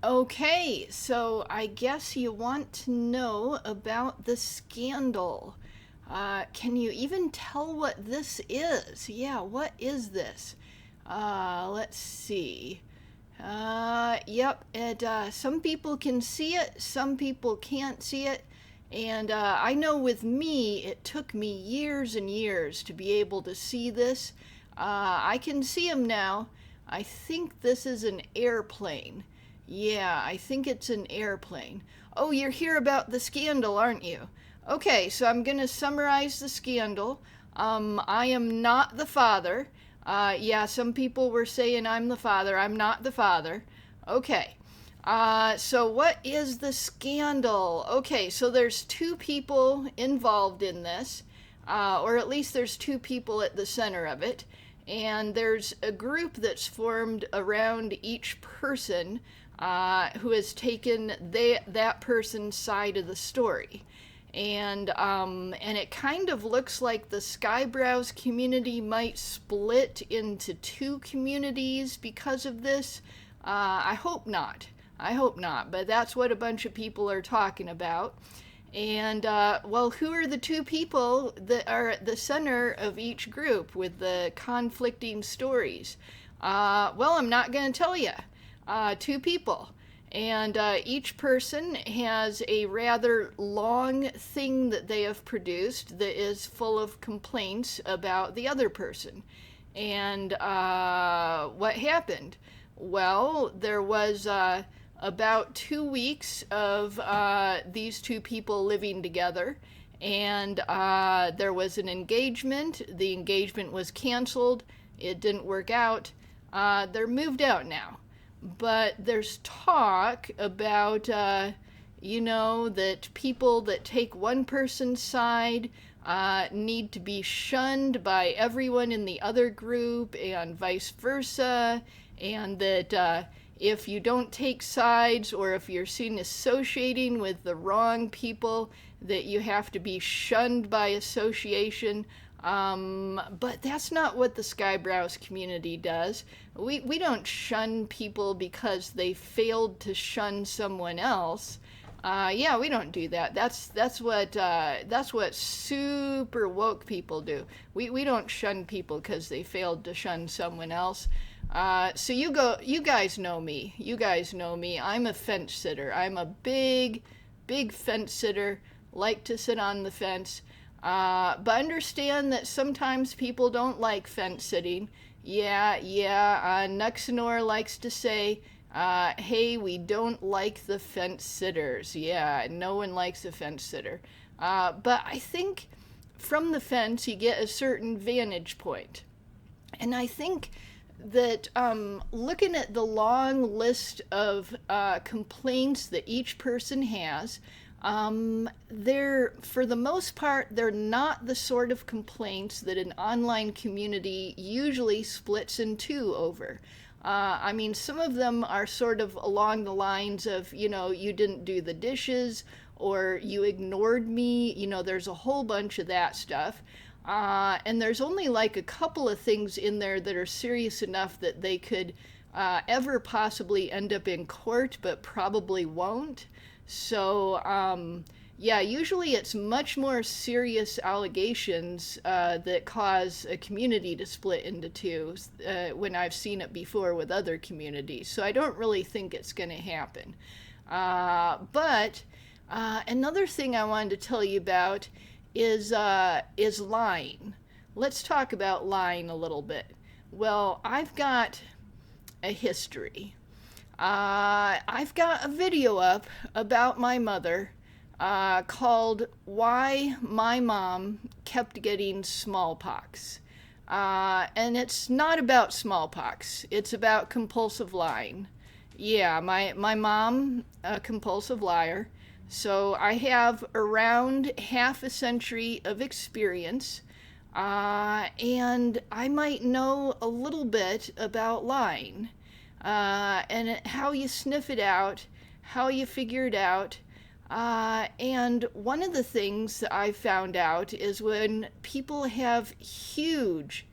Okay, so I guess you want to know about the scandal. Can you even tell what this is? Yeah, what is this? Let's see. Yep, some people can see it, some people can't see it. And I know with me, it took me years and years to be able to see this. I can see him now. I think this is an airplane. Yeah, I think it's an airplane. Oh, you're here about the scandal, aren't you? Okay, so I'm going to summarize the scandal. I am not the father. Yeah, some people were saying I'm the father. I'm not the father. Okay. So what is the scandal? Okay, so there's two people involved in this, or at least there's two people at the center of it, and there's a group that's formed around each person who has taken that person's side of the story. And it kind of looks like the Skyebrows community might split into two communities because of this. I hope not. I hope not, but that's what a bunch of people are talking about. And, well, who are the two people that are at the center of each group with the conflicting stories? Well, I'm not going to tell you. Two people. And each person has a rather long thing that they have produced that is full of complaints about the other person. And what happened? Well, there was about 2 weeks of these two people living together, and there was an engagement. The engagement was canceled. It didn't work out. They're moved out now. But there's talk about, that people that take one person's side need to be shunned by everyone in the other group and vice versa, and that if you don't take sides or if you're seen associating with the wrong people, that you have to be shunned by association. But that's not what the Skyebrows community does. We don't shun people because they failed to shun someone else. Yeah, we don't do that. That's what super woke people do. We don't shun people because they failed to shun someone else. So you guys know me. You guys know me. I'm a fence sitter. I'm a big fence sitter. Like to sit on the fence. But understand that sometimes people don't like fence sitting. Yeah. Nuxanor likes to say, hey, we don't like the fence sitters. Yeah, no one likes a fence sitter. But I think from the fence you get a certain vantage point. And I think that looking at the long list of complaints that each person has, they're, for the most part, they're not the sort of complaints that an online community usually splits in two over. I mean, some of them are sort of along the lines of, you didn't do the dishes, or you ignored me. There's a whole bunch of that stuff. And there's only like a couple of things in there that are serious enough that they could ever possibly end up in court, but probably won't. So, yeah, usually it's much more serious allegations that cause a community to split into two when I've seen it before with other communities. So I don't really think it's going to happen. But another thing I wanted to tell you about is lying. Let's talk about lying a little bit. Well, I've got a history. I've got a video up about my mother called Why My Mom Kept Getting Smallpox. And it's not about smallpox. It's about compulsive lying. Yeah, my mom, a compulsive liar. So I have around half a century of experience, and I might know a little bit about lying. And how you sniff it out, how you figure it out. And one of the things that I found out is when people have huge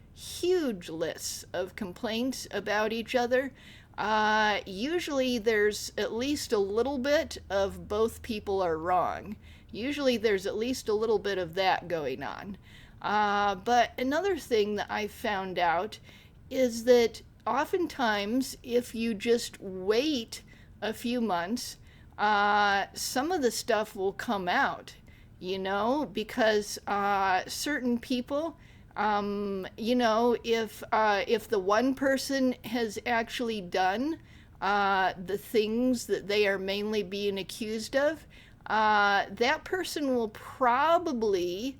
lists of complaints about each other, Usually there's at least a little bit of both people are wrong. Usually there's at least a little bit of that going on. But another thing that I found out is that oftentimes, if you just wait a few months, some of the stuff will come out, because certain people, if the one person has actually done the things that they are mainly being accused of, that person will probably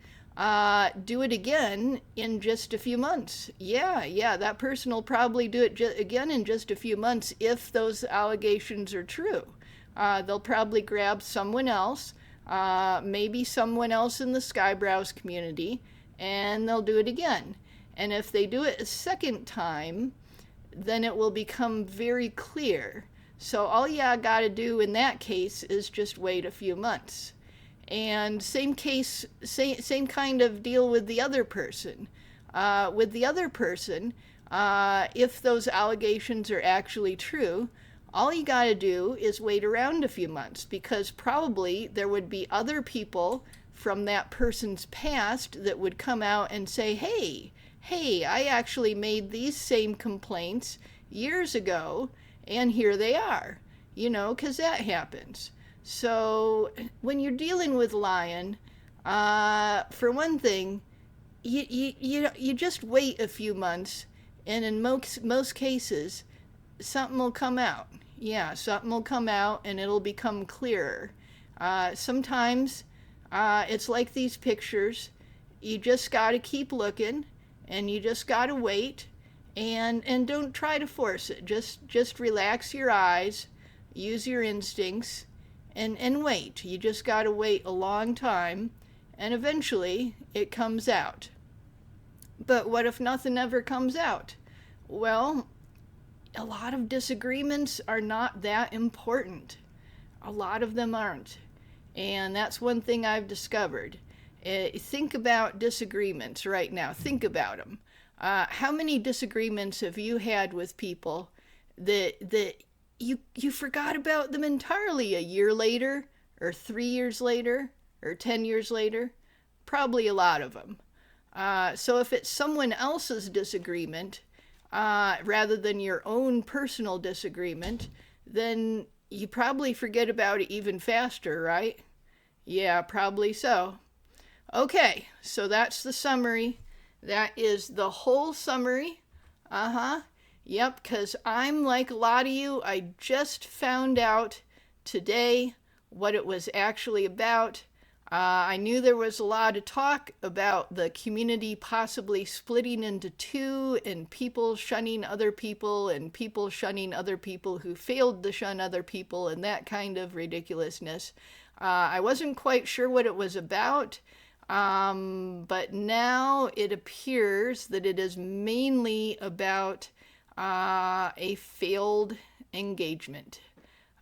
do it again in just a few months. Yeah, that person will probably do it again in just a few months if those allegations are true. They'll probably grab someone else, maybe someone else in the Skyebrows community, and they'll do it again. And if they do it a second time, then it will become very clear. So all you gotta do in that case is just wait a few months. And same kind of deal with the other person. If those allegations are actually true, all you got to do is wait around a few months, because probably there would be other people from that person's past that would come out and say, hey, I actually made these same complaints years ago, and here they are, because that happens. So when you're dealing with lying, for one thing, you just wait a few months, and in most cases, something will come out. Yeah, something will come out, and it'll become clearer. Sometimes it's like these pictures. You just got to keep looking, and you just got to wait, and don't try to force it. Just relax your eyes, use your instincts, and wait. You just got to wait a long time, and eventually it comes out. But what if nothing ever comes out? Well, a lot of disagreements are not that important. A lot of them aren't. And that's one thing I've discovered. Think about disagreements right now. Think about them. How many disagreements have you had with people that you forgot about them entirely a year later, or 3 years later, or 10 years later? Probably a lot of them. So if it's someone else's disagreement, rather than your own personal disagreement, then you probably forget about it even faster, right? Yeah, probably so. Okay, so that's the summary. That is the whole summary. Yep, because I'm like a lot of you. I just found out today what it was actually about. I knew there was a lot of talk about the community possibly splitting into two, and people shunning other people, and people shunning other people who failed to shun other people, and that kind of ridiculousness. I wasn't quite sure what it was about, but now it appears that it is mainly about a failed engagement.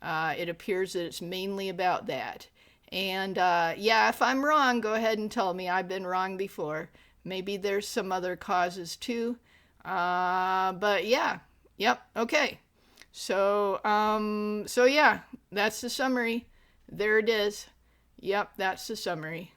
It appears that it's mainly about that. And if I'm wrong, go ahead and tell me. I've been wrong before. Maybe there's some other causes too. But yeah, yep, okay. So yeah, that's the summary. There it is. Yep, that's the summary.